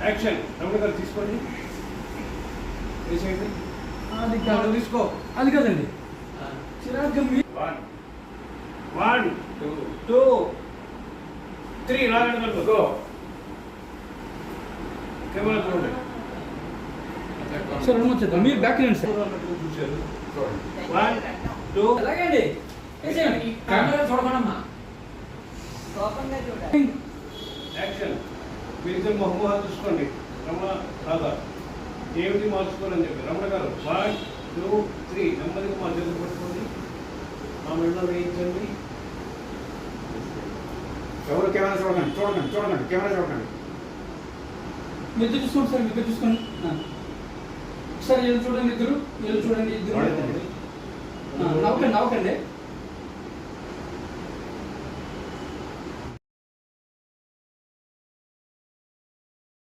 Action Ramana గారు తీసుకోండి. అది కాదు, తీసుకో. అది కాదండి. చిరాగ్గా 1 2 3 రాగండి గో. కెమెరా చూడండి సార్ వచ్చేద్దాం. మీరు బ్యాక్ రండి సార్. చూశారు 1 2 అలాగండి. కెమెరా చూడకూడమ్మా. యాక్షన్. మీరు మొహమ్మద్ చూసుకోండి. రమణ రాధా ఏమిటి మార్చుకోవాలని చెప్పి రమణ గారు 1 2 3 నెమ్మదిగా మా చేతులు పట్టుకోండి. మా మెడలో వేయించండి. ఎవరు కెమెరా చూడకండి, చూడకండి, చూడకండి, కెమెరా చూడకండి. మీరు చూసుకోండి సార్, మీరు చూసుకోండి. సార్ వీళ్ళు చూడండి, ఇద్దరు వీళ్ళు చూడండి, ఇద్దరు నవ్వకండి, నవ్వకండి.